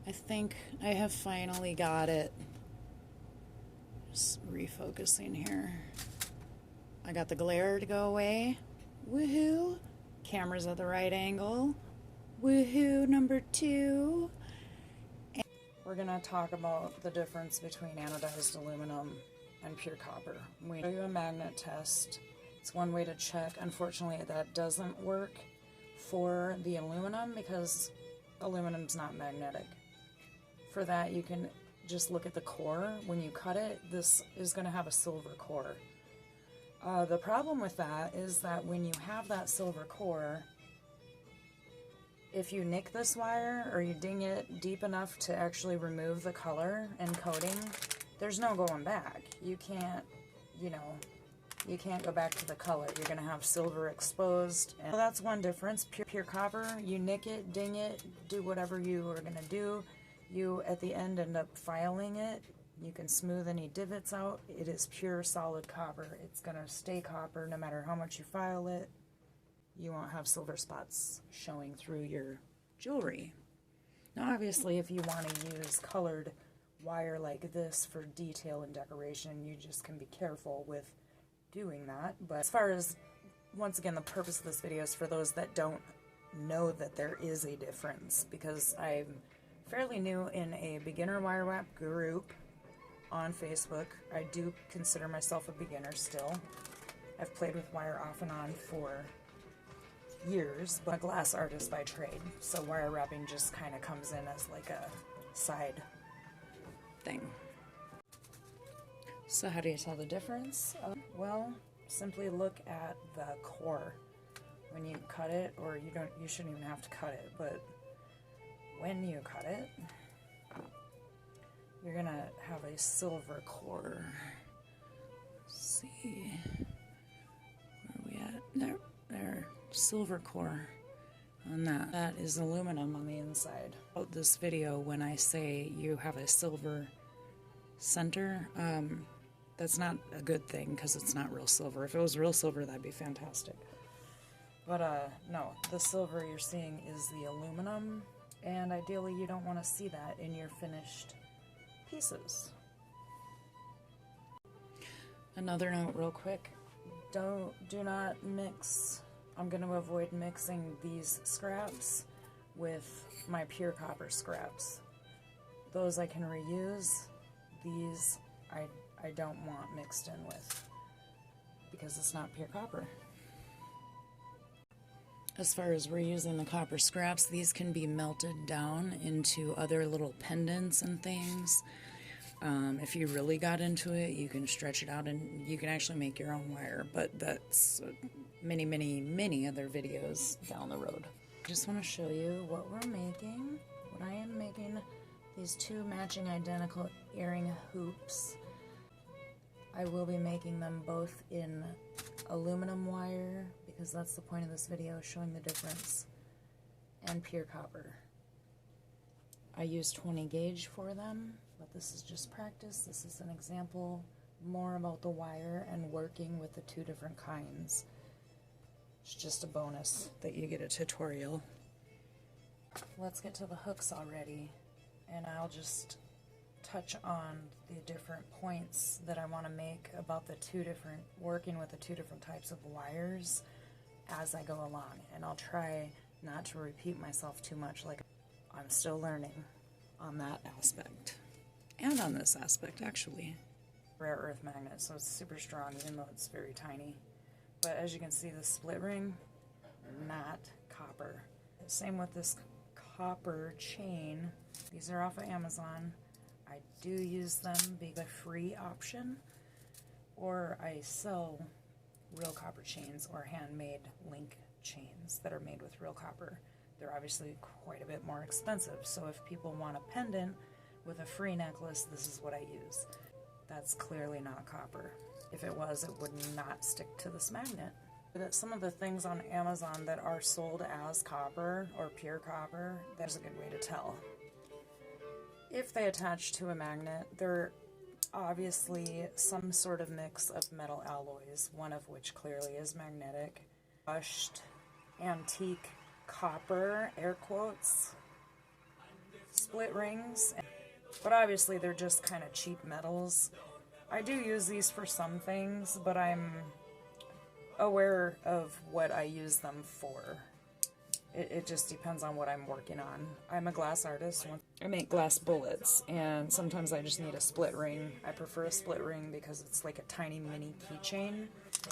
I think I have finally got it. Just refocusing here. I got the glare to go away. Woohoo! Camera's at the right angle. Woohoo, number 2. And we're gonna talk about the difference between anodized aluminum and pure copper. We show you a magnet test. It's one way to check. Unfortunately, that doesn't work for the aluminum because aluminum's not magnetic. For that, you can just look at the core. When you cut it, this is going to have a silver core. The problem with that is that when you have that silver core, if you nick this wire or you ding it deep enough to actually remove the color and coating, there's no going back. You can't, you can't go back to the color. You're going to have silver exposed. And so that's one difference. Pure copper, you nick it, ding it, do whatever you are going to do. You, at the end, end up filing it. You can smooth any divots out. It is pure solid copper. It's going to stay copper no matter how much you file it. You won't have silver spots showing through your jewelry. Now, obviously, if you want to use colored wire like this for detail and decoration, you just can be careful with doing that. But as far as, once again, the purpose of this video is for those that don't know that there is a difference, because I'm fairly new in a beginner wire wrap group on Facebook. I do consider myself a beginner still. I've played with wire off and on for years, but I'm a glass artist by trade, so wire wrapping just kind of comes in as like a side thing. So how do you tell the difference? Well, simply look at the core when you cut it, or you shouldn't even have to cut it, but when you cut it, you're gonna have a silver core. Let's see, where are we at? There, silver core on that. That is aluminum on the inside. About this video, when I say you have a silver center, that's not a good thing because it's not real silver. If it was real silver, that'd be fantastic. But no, the silver you're seeing is the aluminum, and ideally you don't want to see that in your finished pieces. Another note real quick, do not mix. I'm going to avoid mixing these scraps with my pure copper scraps. Those I can reuse. These I don't want mixed in with because it's not pure copper. As far as reusing the copper scraps, these can be melted down into other little pendants and things. If you really got into it, you can stretch it out and you can actually make your own wire, but that's many, many, many other videos down the road. Just want to show you what we're making. What I am making, these two matching identical earring hoops. I will be making them both in aluminum wire, because that's the point of this video, showing the difference, and pure copper. I use 20 gauge for them, but this is just practice. This is an example more about the wire and working with the two different kinds. It's just a bonus that you get a tutorial. Let's get to the hooks already, and I'll just touch on the different points that I want to make about working with the two different types of wires as I go along, and I'll try not to repeat myself too much, like I'm still learning on that aspect, and on this aspect actually. Rare earth magnet, so it's super strong even though it's very tiny. But as you can see, the split ring, not copper. Same with this copper chain. These are off of Amazon. I do use them being a free option, or I sell real copper chains or handmade link chains that are made with real copper. They're obviously quite a bit more expensive, so if people want a pendant with a free necklace, this is what I use. That's clearly not copper. If it was, it would not stick to this magnet. But some of the things on Amazon that are sold as copper or pure copper, that's a good way to tell. If they attach to a magnet, they're obviously some sort of mix of metal alloys, one of which clearly is magnetic. Brushed antique copper, air quotes, split rings, but obviously they're just kind of cheap metals. I do use these for some things, but I'm aware of what I use them for. It just depends on what I'm working on. I'm a glass artist. I make glass bullets, and sometimes I just need a split ring. I prefer a split ring because it's like a tiny mini keychain,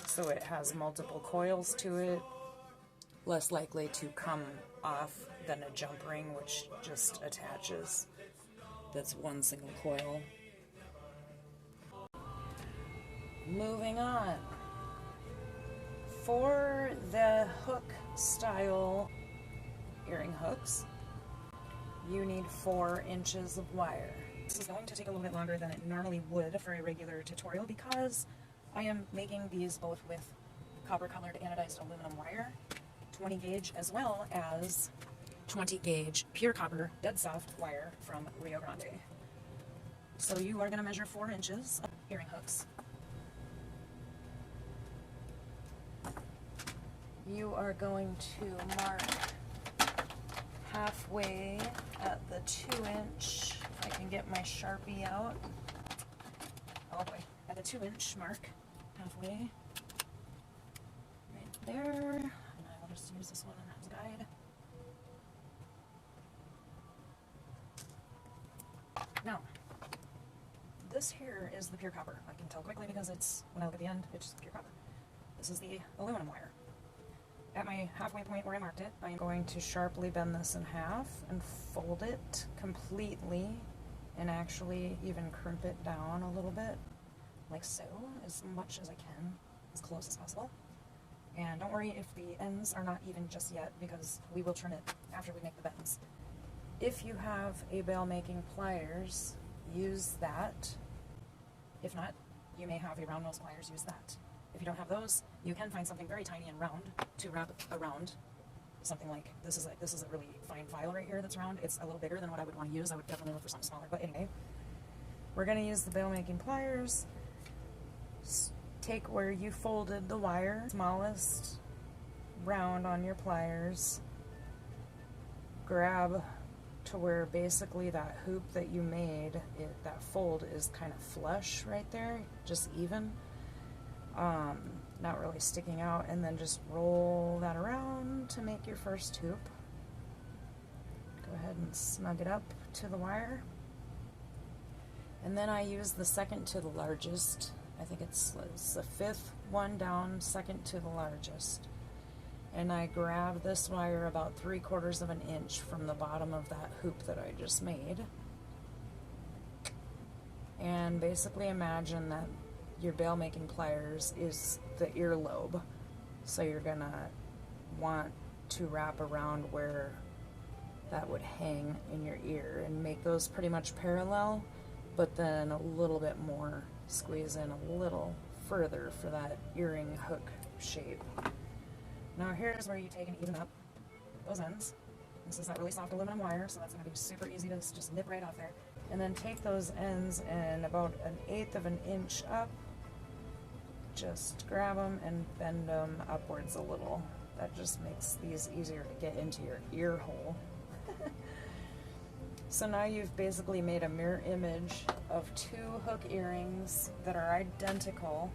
so it has multiple coils to it. Less likely to come off than a jump ring, which just attaches. That's one single coil. Moving on. For the hook style earring hooks, you need 4 inches of wire. This is going to take a little bit longer than it normally would for a regular tutorial because I am making these both with copper colored anodized aluminum wire, 20 gauge, as well as 20 gauge pure copper dead soft wire from Rio Grande. So you are going to measure 4 inches of earring hooks. You are going to mark halfway at the 2-inch, if I can get my Sharpie out. Oh boy, at the 2-inch mark, halfway, right there, and I will just use this one as a guide. Now, this here is the pure copper. I can tell quickly because it's, when I look at the end, it's just pure copper. This is the aluminum wire. At my halfway point where I marked it, I'm going to sharply bend this in half and fold it completely and actually even crimp it down a little bit, like so, as much as I can, as close as possible. And don't worry if the ends are not even just yet, because we will trim it after we make the bends. If you have a bail making pliers, use that. If not, you may have a round nose pliers, use that. If you don't have those, you can find something very tiny and round to wrap around. Something like this is a really fine file right here that's round. It's a little bigger than what I would want to use. I would definitely look for something smaller. But anyway, we're going to use the bail making pliers. Take where you folded the wire, smallest round on your pliers. Grab to where basically that hoop that you made, that fold is kind of flush right there, just even. Not really sticking out, and then just roll that around to make your first hoop. Go ahead and snug it up to the wire. And then I use the second to the largest. I think it's the 5th one down, second to the largest. And I grab this wire about 3/4 of an inch from the bottom of that hoop that I just made. And basically imagine that your bail making pliers is the earlobe, so you're gonna want to wrap around where that would hang in your ear and make those pretty much parallel, but then a little bit more, squeeze in a little further for that earring hook shape. Now here's where you take and even up those ends. This is that really soft aluminum wire, so that's going to be super easy to just nip right off there. And then take those ends and about 1/8 of an inch up, just grab them and bend them upwards a little. That just makes these easier to get into your ear hole. So now you've basically made a mirror image of 2 hook earrings that are identical,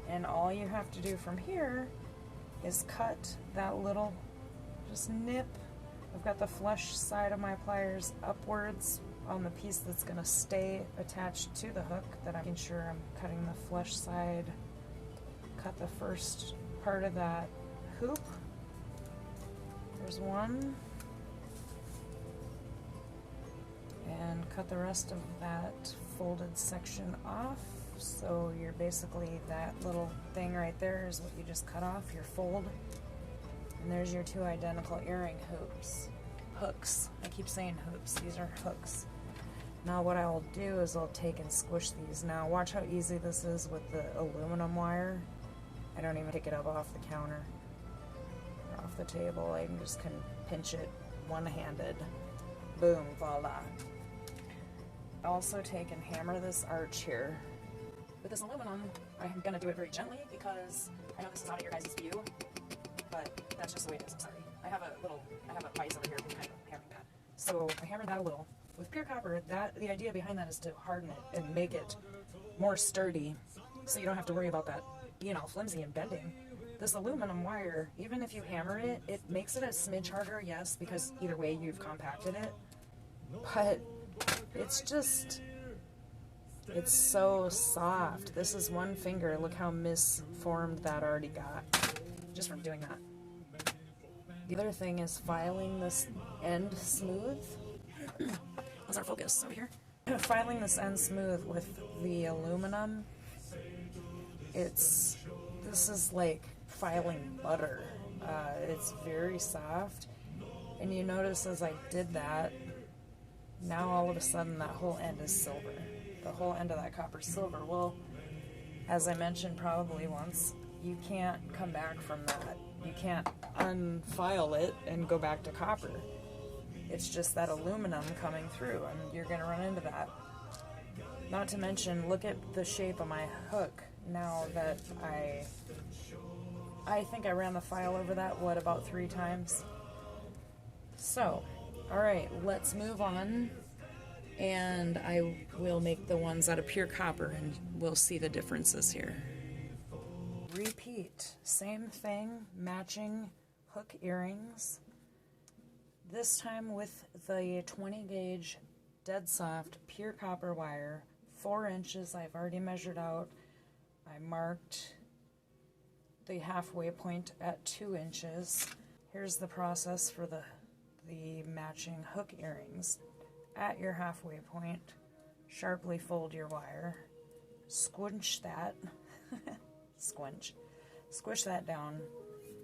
and all you have to do from here is cut that little, just nip. I've got the flush side of my pliers upwards on the piece that's going to stay attached to the hook, that I'm making sure I'm cutting the flush side. Cut the first part of that hoop. There's one. And cut the rest of that folded section off. So you're basically, that little thing right there is what you just cut off, your fold. And there's your 2 identical earring hooks. I keep saying hoops, these are hooks. Now what I'll do is I'll take and squish these. Now watch how easy this is with the aluminum wire. I don't even pick it up off the counter or off the table. I just can pinch it one-handed. Boom, voila. Also take and hammer this arch here. With this aluminum, I'm going to do it very gently because I know this is out of your guys' view, but that's just the way it is. I'm sorry. I have a vise over here kind of hammering that. So I hammered that a little, With pure copper, the idea behind that is to harden it and make it more sturdy, so you don't have to worry about that being all flimsy and bending. This aluminum wire, even if you hammer it, it makes it a smidge harder, yes, because either way you've compacted it, but it's just, it's so soft. This is one finger. Look how misformed that already got just from doing that. The other thing is filing this end smooth. What's our focus over here? Filing this end smooth with the aluminum, this is like filing butter. It's very soft, and you notice as I did that, now all of a sudden that whole end is silver. The whole end of that copper silver. Well, as I mentioned probably once, you can't come back from that. You can't unfile it and go back to copper. It's just that aluminum coming through, and you're going to run into that. Not to mention, look at the shape of my hook now that I think I ran the file over that, about 3 times? So, alright, let's move on, and I will make the ones out of pure copper, and we'll see the differences here. Repeat, same thing, matching hook earrings. This time with the 20 gauge dead soft pure copper wire, 4 inches. I've already measured out. I marked the halfway point at 2 inches. Here's the process for the matching hook earrings. At your halfway point, sharply fold your wire, squinch that, squish that down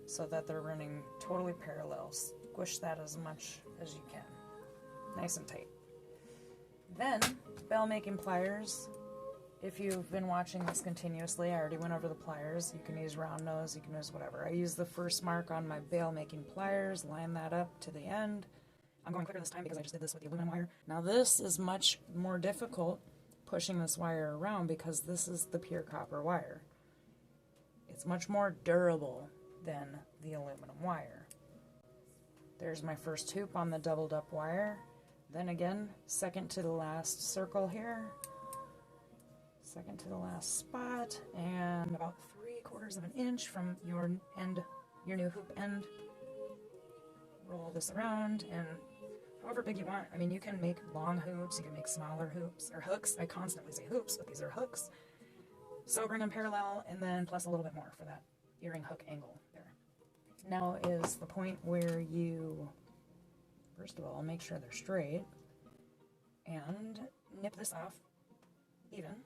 so that they're running totally parallel. Squish that as much as you can, nice and tight. Then, bell making pliers. If you've been watching this continuously, I already went over the pliers. You can use round nose, you can use whatever. I use the first mark on my bail making pliers, line that up to the end. I'm going quicker this time because I just did this with the aluminum wire. Now this is much more difficult, pushing this wire around, because this is the pure copper wire. It's much more durable than the aluminum wire. There's my first hoop on the doubled up wire. Then again, second to the last circle here. Second to the last spot, and about 3/4 of an inch from your end, your new hoop end. Roll this around, and however big you want. I mean, you can make long hoops, you can make smaller hoops, or hooks. I constantly say hoops, but these are hooks. So bring them parallel, and then plus a little bit more for that earring hook angle there. Now is the point where you, first of all, make sure they're straight, and nip this off even.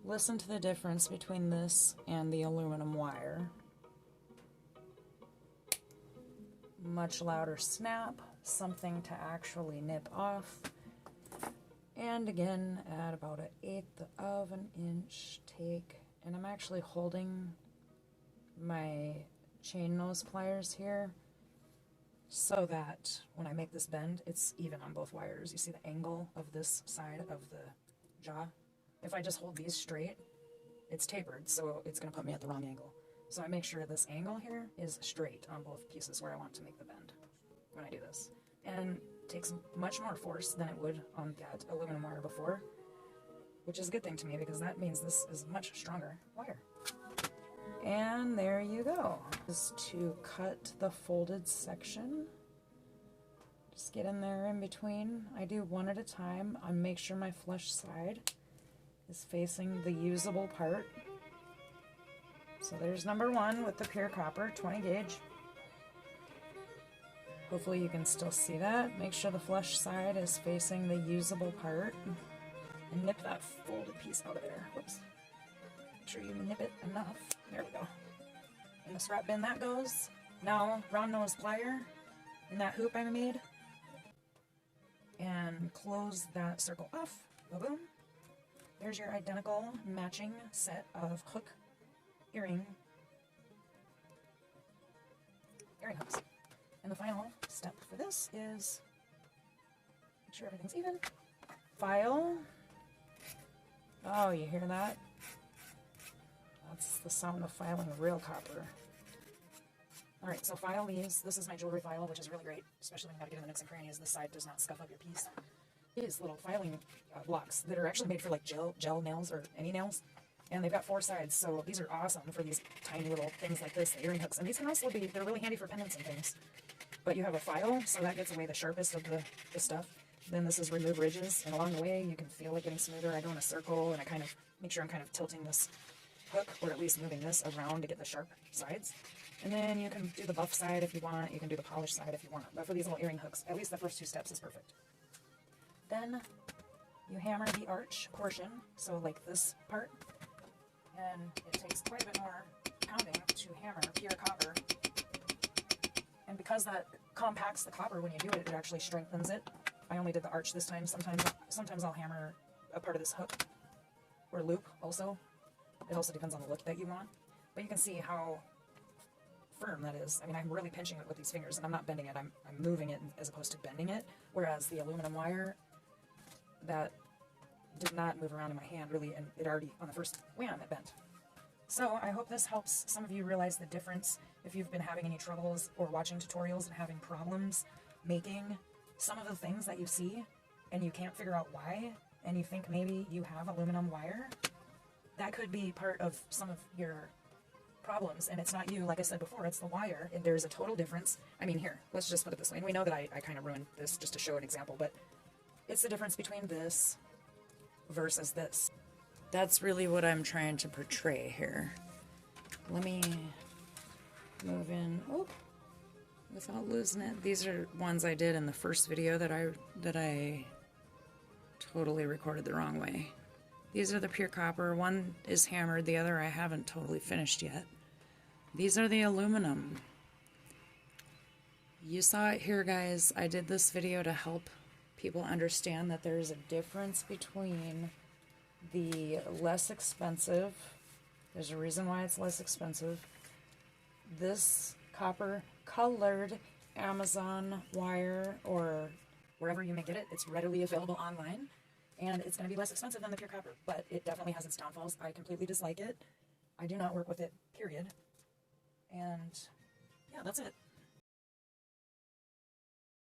Listen to the difference between this and the aluminum wire. Much louder snap, something to actually nip off. And again, at about 1/8 of an inch take. And I'm actually holding my chain nose pliers here so that when I make this bend, it's even on both wires. You see the angle of this side of the jaw? If I just hold these straight, it's tapered, so it's going to put me at the wrong angle. So I make sure this angle here is straight on both pieces where I want to make the bend when I do this. And it takes much more force than it would on that aluminum wire before, which is a good thing to me because that means this is much stronger wire. And there you go. Just to cut the folded section. Just get in there in between. I do one at a time. I make sure my flush side is facing the usable part. So there's number 1 with the pure copper, 20 gauge. Hopefully you can still see that. Make sure the flush side is facing the usable part. And nip that folded piece out of there. Whoops. Make sure you nip it enough. There we go. In the scrap bin that goes. Now, round nose plier in that hoop I made. And close that circle off. Boom. There's your identical matching set of hook earring hooks. And the final step for this is make sure everything's even. File. Oh, you hear that? That's the sound of filing real copper. Alright, so file these. This is my jewelry file, which is really great, especially when you gotta get in the nooks and crannies. This side does not scuff up your piece. these little filing blocks that are actually made for like gel nails or any nails. And they've got 4 sides, so these are awesome for these tiny little things like this, the earring hooks. And these can also be, they're really handy for pendants and things. But you have a file, so that gets away the sharpest of the stuff. Then this is remove ridges, and along the way you can feel it getting smoother. I go in a circle, and I kind of make sure I'm kind of tilting this hook, or at least moving this around to get the sharp sides. And then you can do the buff side if you want, you can do the polished side if you want. But for these little earring hooks, at least the first 2 steps is perfect. Then you hammer the arch portion, so like this part. And it takes quite a bit more pounding to hammer pure copper. And because that compacts the copper when you do it, it actually strengthens it. I only did the arch this time. Sometimes I'll hammer a part of this hook or loop also. It also depends on the look that you want. But you can see how firm that is. I mean, I'm really pinching it with these fingers, and I'm not bending it. I'm moving it as opposed to bending it. Whereas the aluminum wire, that did not move around in my hand really, and it already, on the first wham, it bent. So I hope this helps some of you realize the difference if you've been having any troubles or watching tutorials and having problems making some of the things that you see and you can't figure out why, and you think maybe you have aluminum wire. That could be part of some of your problems, and it's not you, like I said before, it's the wire, and there's a total difference. I mean, here, let's just put it this way, and we know that I kind of ruined this just to show an example, but it's the difference between this versus this. That's really what I'm trying to portray here. Let me move in without losing it. These are ones I did in the first video that I totally recorded the wrong way. These are the pure copper. One is hammered, the other I haven't totally finished yet. These are the aluminum. You saw it here, guys. I did this video to help people understand that there's a difference between the less expensive, there's a reason why it's less expensive, this copper colored Amazon wire or wherever you may get it. It's readily available online, and it's going to be less expensive than the pure copper, but it definitely has its downfalls. I completely dislike it. I do not work with it, period. And yeah, that's it.